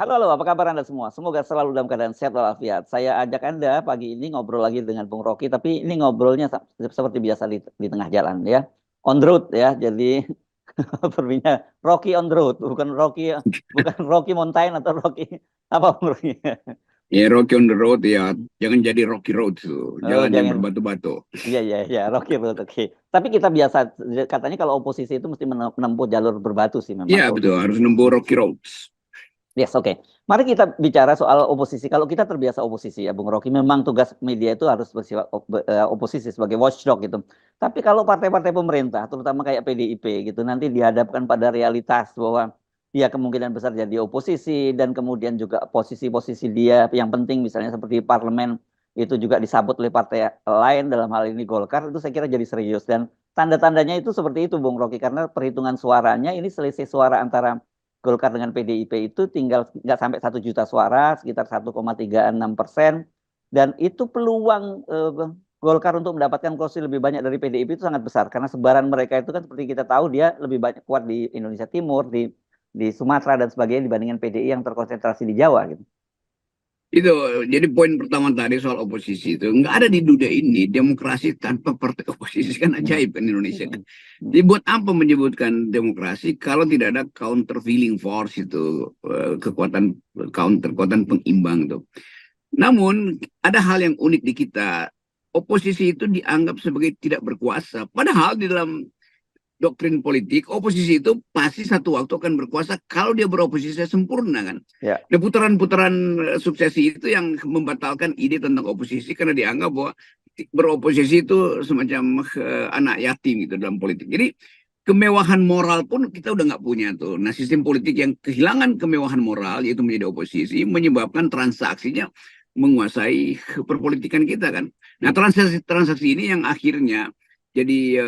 Halo, halo, apa kabar Anda semua? Semoga selalu dalam keadaan sehat walafiat. Saya ajak Anda pagi ini ngobrol lagi dengan Bung Rocky, tapi ini ngobrolnya seperti biasa di tengah jalan ya. On the road ya, jadi perbinya Rocky on the road, bukan Rocky Mountain atau Rocky apa Bung Rocky? Ya, Rocky on the road ya, jangan jadi Rocky Road tuh, Oh, jalan yang jangan. berbatu-batu. Iya, iya, iya, Rocky Road, oke. Tapi kita biasa, katanya kalau oposisi itu mesti menempuh jalur berbatu sih memang. Ya betul, harus nempuh Rocky Roads. Yes, oke. Mari kita bicara soal oposisi. Kalau kita terbiasa oposisi ya, Bung Rocky, memang tugas media itu harus bersifat oposisi sebagai watchdog gitu. Tapi kalau partai-partai pemerintah, terutama kayak PDIP gitu, nanti dihadapkan pada realitas bahwa dia kemungkinan besar jadi oposisi dan kemudian juga posisi-posisi dia yang penting misalnya seperti parlemen itu juga disabot oleh partai lain dalam hal ini Golkar itu saya kira jadi serius dan tanda-tandanya itu seperti itu Bung Rocky karena perhitungan suaranya ini selisih suara antara Golkar dengan PDIP itu tinggal nggak sampai 1 juta suara, sekitar 1,36%. Dan itu peluang Golkar untuk mendapatkan kursi lebih banyak dari PDIP itu sangat besar. Karena sebaran mereka itu kan seperti kita tahu dia lebih banyak kuat di Indonesia Timur, di Sumatera dan sebagainya dibandingkan PDI yang terkonsentrasi di Jawa gitu. Itu jadi poin pertama tadi soal oposisi itu nggak ada di dunia ini demokrasi tanpa partai oposisi kan Hmm. ajaib kan Indonesia kan. Hmm. Hmm. Jadi buat apa menyebutkan demokrasi kalau tidak ada countervailing force itu kekuatan kekuatan pengimbang tuh. Namun ada hal yang unik di kita. Oposisi itu dianggap sebagai tidak berkuasa. Padahal di dalam doktrin politik, oposisi itu pasti satu waktu akan berkuasa kalau dia beroposisi sempurna kan. Ya. Nah, putaran-putaran suksesi itu yang membatalkan ide tentang oposisi karena dianggap bahwa beroposisi itu semacam anak yatim gitu dalam politik. Jadi kemewahan moral pun kita udah nggak punya tuh. Nah, sistem politik yang kehilangan kemewahan moral yaitu menjadi oposisi menyebabkan transaksinya menguasai perpolitikan kita kan. Nah, Hmm. transaksi-transaksi ini yang akhirnya jadi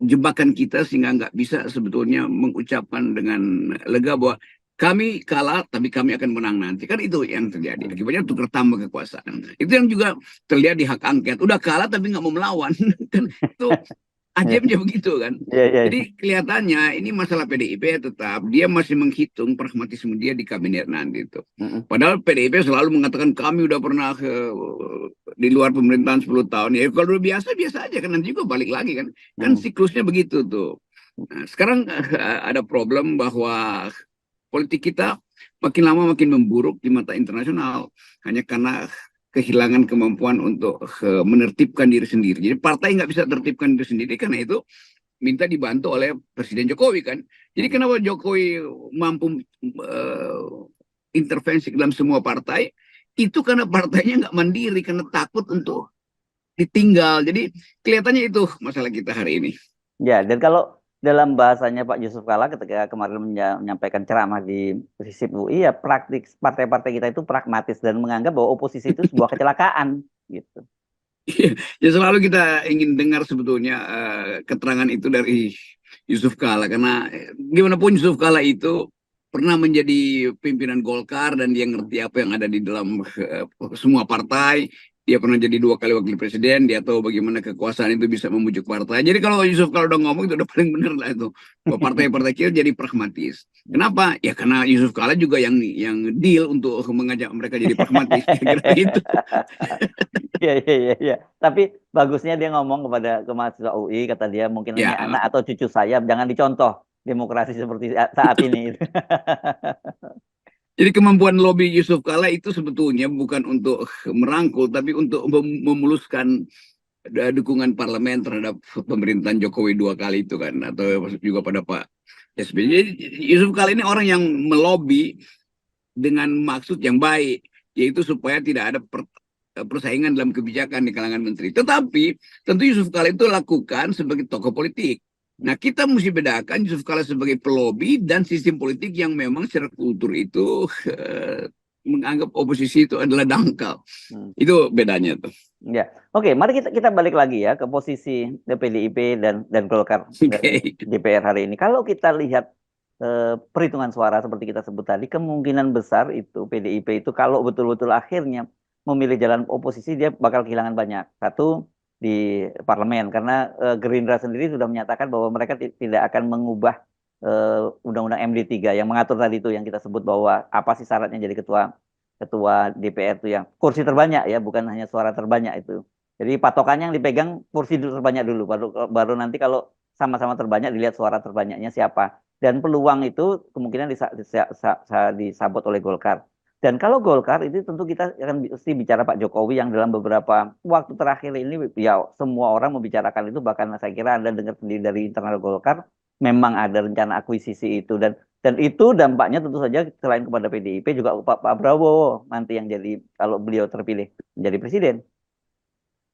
jebakan kita sehingga nggak bisa sebetulnya mengucapkan dengan lega bahwa kami kalah tapi kami akan menang nanti kan itu yang terjadi Hmm. akibatnya tukar tambah kekuasaan itu yang juga terlihat di hak angket udah kalah tapi nggak mau melawan kan itu Ya. ajaibnya begitu kan. Ya, ya, ya. Jadi kelihatannya ini masalah PDIP tetap dia masih menghitung pragmatisme dia di kabinet nanti itu. Hmm. Padahal PDIP selalu mengatakan kami udah pernah di luar pemerintahan 10 tahun. Ya kalau biasa biasa aja kan nanti juga balik lagi kan. Kan Hmm. siklusnya begitu tuh. Nah, sekarang ada problem bahwa politik kita makin lama makin memburuk di mata internasional hanya karena kehilangan kemampuan untuk menertibkan diri sendiri. Jadi partai nggak bisa tertibkan diri sendiri karena itu minta dibantu oleh Presiden Jokowi kan. Jadi Hmm. kenapa Jokowi mampu intervensi dalam semua partai? Itu karena partainya nggak mandiri karena takut untuk ditinggal. Jadi kelihatannya itu masalah kita hari ini. Ya, dan kalau dalam bahasanya Pak Yusuf Kalla ketika kemarin menyampaikan ceramah di FISIP UI, ya praktik partai-partai kita itu pragmatis dan menganggap bahwa oposisi itu sebuah kecelakaan, gitu. Ya selalu kita ingin dengar sebetulnya keterangan itu dari Yusuf Kala karena gimana pun Yusuf Kala itu pernah menjadi pimpinan Golkar dan dia ngerti apa yang ada di dalam semua partai. Dia pernah jadi 2 kali wakil presiden. Dia tahu bagaimana kekuasaan itu bisa membujuk partai. Jadi kalau Yusuf Kala udah ngomong itu udah paling benar lah itu. Bahwa partai-partai kecil jadi pragmatis. Kenapa? Ya karena Yusuf Kala juga yang deal untuk mengajak mereka jadi pragmatis. Kira-kira gitu. Iya, iya, iya, iya. Tapi bagusnya dia ngomong ke mahasiswa UI, kata dia mungkin ini Ya, anak atau cucu saya, jangan dicontoh demokrasi seperti saat ini. jadi kemampuan lobby Yusuf Kala itu sebetulnya bukan untuk merangkul, tapi untuk memuluskan dukungan parlemen terhadap pemerintahan Jokowi 2 kali itu kan, atau juga pada Pak SBY. Jadi Yusuf Kala ini orang yang melobi dengan maksud yang baik, yaitu supaya tidak ada persaingan dalam kebijakan di kalangan menteri. Tetapi tentu Yusuf Kala itu lakukan sebagai tokoh politik. Nah, kita mesti bedakan Yusuf Kala sebagai pelobi dan sistem politik yang memang secara kultur itu menganggap oposisi itu adalah dangkal. Hmm. Itu bedanya tuh. Ya, oke. Mari kita balik lagi ya ke posisi PDIP dan Golkar dan Oke. DPR hari ini. Kalau kita lihat perhitungan suara seperti kita sebut tadi, kemungkinan besar itu PDIP itu kalau betul-betul akhirnya memilih jalan oposisi dia bakal kehilangan banyak. Satu di parlemen karena Gerindra sendiri sudah menyatakan bahwa mereka tidak akan mengubah Undang-Undang MD3 yang mengatur tadi itu yang kita sebut bahwa apa sih syaratnya jadi ketua ketua DPR itu yang kursi terbanyak ya, bukan hanya suara terbanyak itu. Jadi patokannya yang dipegang kursi terbanyak dulu, baru baru nanti kalau sama-sama terbanyak dilihat suara terbanyaknya siapa. Dan peluang itu kemungkinan disabot oleh Golkar. Dan kalau Golkar itu tentu kita akan mesti bicara Pak Jokowi yang dalam beberapa waktu terakhir ini ya semua orang membicarakan itu, bahkan saya kira Anda dengar sendiri dari internal Golkar memang ada rencana akuisisi itu, dan itu dampaknya tentu saja selain kepada PDIP juga Pak Prabowo nanti yang jadi kalau beliau terpilih menjadi presiden.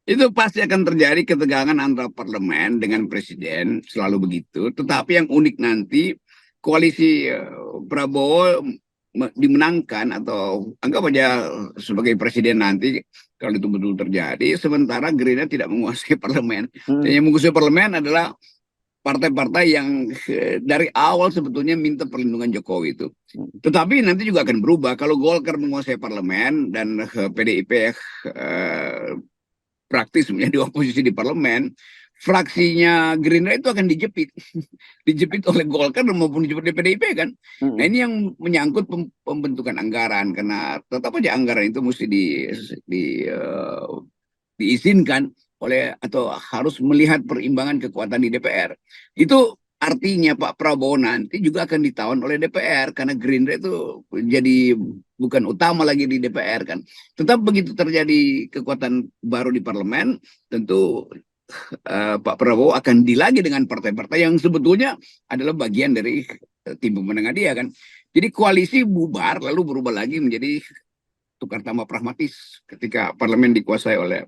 Itu pasti akan terjadi ketegangan antara parlemen dengan presiden, selalu begitu. Tetapi yang unik nanti, koalisi Prabowo dimenangkan atau anggap aja sebagai presiden nanti, kalau itu betul terjadi, sementara Gerindra tidak menguasai parlemen. Dan yang menguasai parlemen adalah partai-partai yang dari awal sebetulnya minta perlindungan Jokowi itu. Tetapi nanti juga akan berubah kalau Golkar menguasai parlemen dan PDIP praktis menjadi oposisi di parlemen, fraksinya Gerindra itu akan dijepit, dijepit oleh Golkar maupun dijepit oleh PDIP kan. Nah ini yang menyangkut pembentukan anggaran, karena tetap aja anggaran itu mesti diizinkan oleh atau harus melihat perimbangan kekuatan di DPR. Itu artinya Pak Prabowo nanti juga akan ditawan oleh DPR karena Gerindra itu jadi bukan utama lagi di DPR kan. Tetap begitu terjadi kekuatan baru di parlemen, tentu Pak Prabowo akan dilagi dengan partai-partai yang sebetulnya adalah bagian dari tim pemenangan dia kan. Jadi koalisi bubar lalu berubah lagi menjadi tukar tambah pragmatis ketika parlemen dikuasai oleh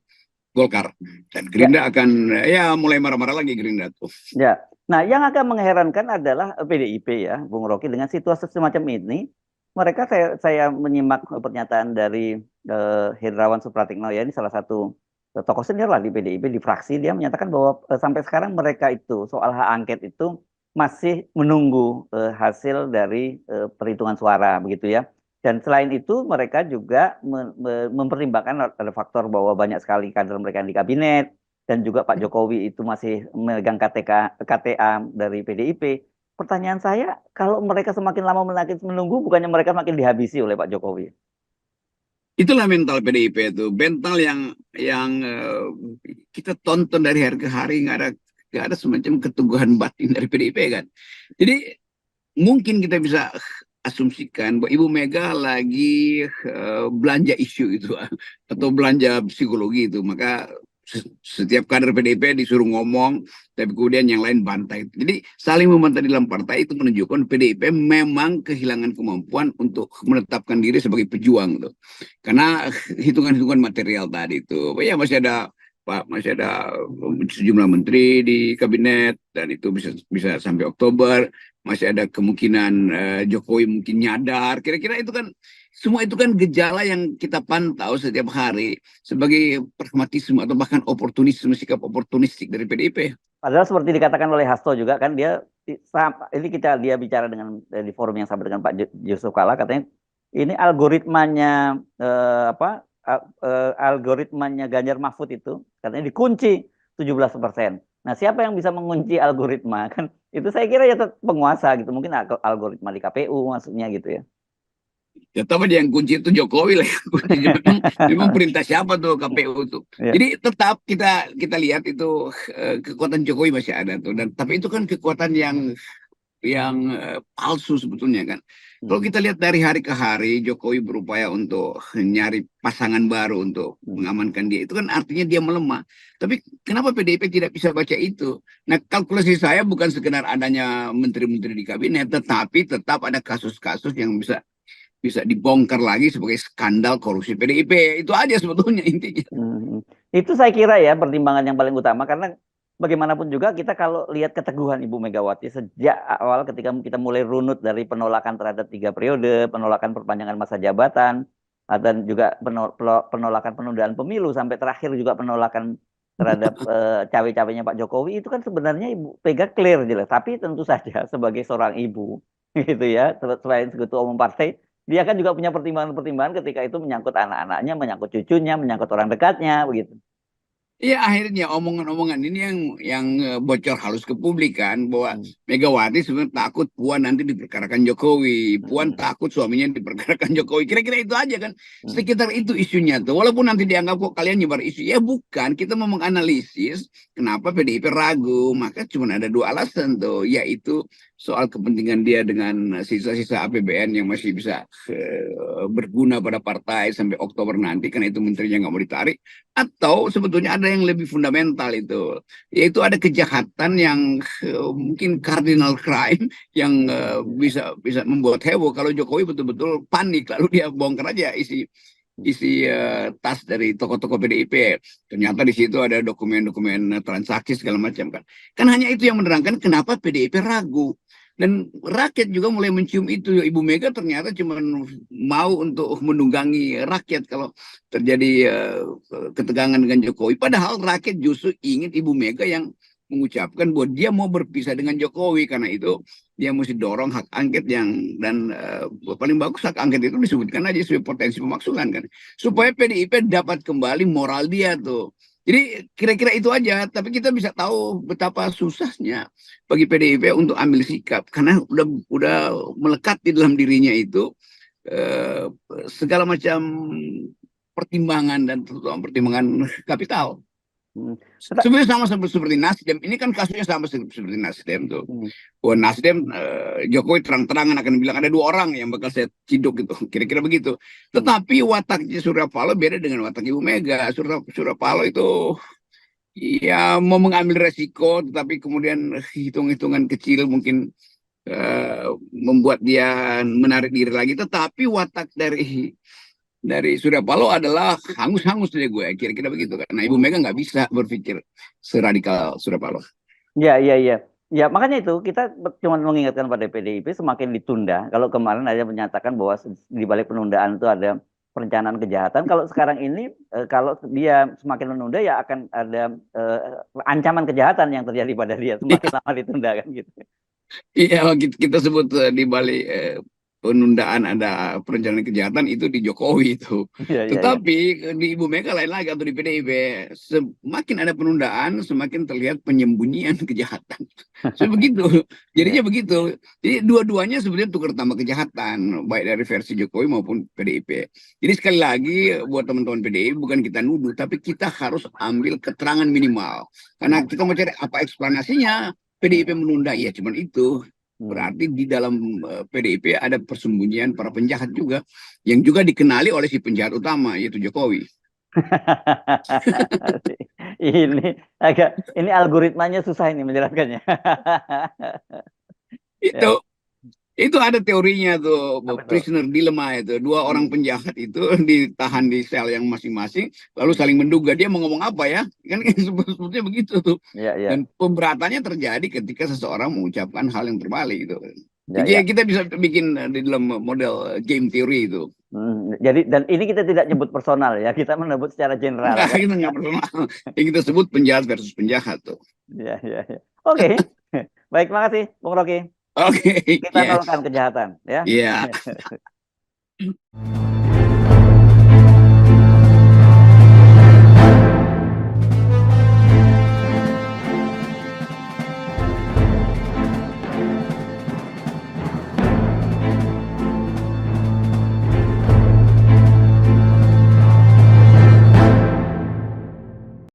Golkar, dan Gerindra akan ya mulai marah-marah lagi Gerindra tuh. Ya, nah yang agak mengherankan adalah PDIP ya, Bung Rocky, dengan situasi semacam ini, mereka saya menyimak pernyataan dari Hendrawan Supratikno ya, ini salah satu tokoh senior lah di PDIP di fraksi, dia menyatakan bahwa sampai sekarang mereka itu soal hak angket itu masih menunggu hasil dari perhitungan suara begitu ya. Dan selain itu mereka juga mempertimbangkan ada faktor bahwa banyak sekali kader mereka yang di kabinet, dan juga Pak Jokowi itu masih memegang KTA dari PDIP. Pertanyaan saya, kalau mereka semakin lama menunggu, bukannya mereka makin dihabisi oleh Pak Jokowi? Itulah mental PDIP itu, mental yang kita tonton dari hari ke hari, nggak ada semacam keteguhan batin dari PDIP kan. Jadi mungkin kita bisa asumsikan bahwa Ibu Mega lagi belanja isu itu atau belanja psikologi itu, maka setiap kader PDIP disuruh ngomong, tapi kemudian yang lain bantai. Jadi saling membantah di dalam partai itu menunjukkan PDIP memang kehilangan kemampuan untuk menetapkan diri sebagai pejuang tuh. Karena hitungan-hitungan material tadi itu, ya masih ada sejumlah menteri di kabinet dan itu bisa sampai Oktober. Masih ada kemungkinan Jokowi mungkin nyadar. Kira-kira itu kan semua itu kan gejala yang kita pantau setiap hari sebagai pragmatisme atau bahkan oportunisme, sikap oportunistik dari PDIP. Padahal seperti dikatakan oleh Hasto juga kan, dia dia bicara dengan di forum yang sama dengan Pak Yusuf Kalla, katanya ini algoritmanya algoritmanya Ganjar Mahfud itu katanya dikunci 17%. Nah, siapa yang bisa mengunci algoritma kan? Itu saya kira ya penguasa gitu, mungkin algoritma di KPU maksudnya gitu ya. Ya tapi yang kunci itu Jokowi lah yang kunci. Memang perintah siapa tuh KPU tuh. Ya. Jadi tetap kita lihat itu kekuatan Jokowi masih ada tuh, dan tapi itu kan kekuatan yang palsu sebetulnya kan. Kalau kita lihat dari hari ke hari Jokowi berupaya untuk nyari pasangan baru untuk mengamankan dia, itu kan artinya dia melemah. Tapi kenapa PDIP tidak bisa baca itu? Nah, kalkulasi saya bukan sekedar adanya menteri-menteri di kabinet, tetapi tetap ada kasus-kasus yang bisa dibongkar lagi sebagai skandal korupsi PDIP. Itu aja sebetulnya intinya. Itu saya kira ya pertimbangan yang paling utama, karena bagaimanapun juga kita kalau lihat keteguhan Ibu Megawati sejak awal ketika kita mulai runut dari penolakan terhadap 3 periode, penolakan perpanjangan masa jabatan, dan juga penolakan penundaan pemilu, sampai terakhir juga penolakan terhadap cawe-cawenya Pak Jokowi, itu kan sebenarnya Ibu Mega clear jelas. Tapi tentu saja sebagai seorang ibu gitu ya, selain ketua umum partai, dia kan juga punya pertimbangan-pertimbangan ketika itu menyangkut anak-anaknya, menyangkut cucunya, menyangkut orang dekatnya begitu. Iya, akhirnya omongan-omongan ini yang bocor halus ke publik kan, bahwa Hmm. Megawati sebenarnya takut Puan nanti diperkarakan Jokowi, Puan Hmm. takut suaminya diperkarakan Jokowi, kira-kira itu aja kan, Hmm. sekitar itu isunya tuh. Walaupun nanti dianggap kok kalian nyebar isu, ya bukan, kita mau menganalisis kenapa PDIP ragu, maka cuma ada dua alasan tuh, yaitu soal kepentingan dia dengan sisa-sisa APBN yang masih bisa berguna pada partai sampai Oktober nanti, karena itu menterinya nggak mau ditarik. Atau sebetulnya ada yang lebih fundamental itu, yaitu ada kejahatan yang mungkin cardinal crime yang bisa bisa membuat heboh kalau Jokowi betul-betul panik lalu dia bongkar aja isi isi tas dari tokoh-tokoh PDIP. Ternyata di situ ada dokumen-dokumen transaksi segala macam kan. Kan hanya itu yang menerangkan kenapa PDIP ragu. Dan rakyat juga mulai mencium itu. Ibu Mega ternyata cuma mau untuk menunggangi rakyat kalau terjadi ketegangan dengan Jokowi. Padahal rakyat justru ingin Ibu Mega yang mengucapkan bahwa dia mau berpisah dengan Jokowi, karena itu dia mesti dorong hak angket dan paling bagus hak angket itu disebutkan aja sebagai potensi pemaksulan kan, supaya PDIP dapat kembali moral dia tuh. Jadi kira-kira itu aja, tapi kita bisa tahu betapa susahnya bagi PDIP untuk ambil sikap karena udah melekat di dalam dirinya itu eh, segala macam pertimbangan dan terutama pertimbangan kapital. Hmm. Sebenarnya sama seperti Nasdem. Ini kan kasusnya sama seperti Nasdem tuh. Hmm. Wah, Nasdem Jokowi terang-terangan akan bilang ada dua orang yang bakal saya ciduk gitu. Kira-kira begitu. Tetapi wataknya Surya Paloh beda dengan watak Ibu Mega. Surya Paloh itu ya mau mengambil resiko, tetapi kemudian hitung-hitungan kecil mungkin membuat dia menarik diri lagi. Tetapi watak dari Surya Paloh adalah hangus-hangus deh gue, kira-kira begitu kan. Nah, Ibu Mega nggak bisa berpikir seradikal Surya Paloh. Ya, ya, ya. Ya, makanya itu kita cuma mengingatkan pada PDIP semakin ditunda. Kalau kemarin ada menyatakan bahwa di balik penundaan itu ada perencanaan kejahatan. Kalau sekarang ini, kalau dia semakin menunda, ya akan ada ancaman kejahatan yang terjadi pada dia semakin lama ditunda kan gitu. Iya, kita sebut di balik penundaan ada perencanaan kejahatan itu di Jokowi itu. Iya, iya, iya. Tetapi di Ibu Mega lain lagi atau di PDIP, semakin ada penundaan, semakin terlihat penyembunyian kejahatan. So, begitu. Iya. Jadinya begitu. Jadi dua-duanya sebenarnya tukar tambah kejahatan, baik dari versi Jokowi maupun PDIP. Jadi sekali lagi buat teman-teman PDIP, bukan kita nuduh, tapi kita harus ambil keterangan minimal. Karena Hmm. kita mau cari apa eksplanasinya. PDIP menunda, ya cuman itu. Hmm. Berarti di dalam PDIP ada persembunyian para penjahat juga, yang juga dikenali oleh si penjahat utama, yaitu Jokowi. Ini algoritmanya susah ini menjelaskannya. Ya, Itu itu ada teorinya tuh, apa tuh? prisoner dilemma itu. Dua orang Hmm. penjahat itu ditahan di sel yang masing-masing, lalu saling menduga dia mau ngomong apa ya, kan sebetulnya begitu tuh. Ya, ya, Dan pemberatannya terjadi ketika seseorang mengucapkan hal yang terbalik gitu. ya, Jadi ya. kita bisa bikin di dalam model game theory itu. Jadi dan ini kita tidak nyebut personal ya, kita menyebut secara general Enggak, ya. kita nggak personal. Yang kita sebut penjahat versus penjahat tuh. Ya, ya, ya. Oke. Baik, makasih Bung Rocky. Oke, Kita yes. nolkan kejahatan ya. Iya.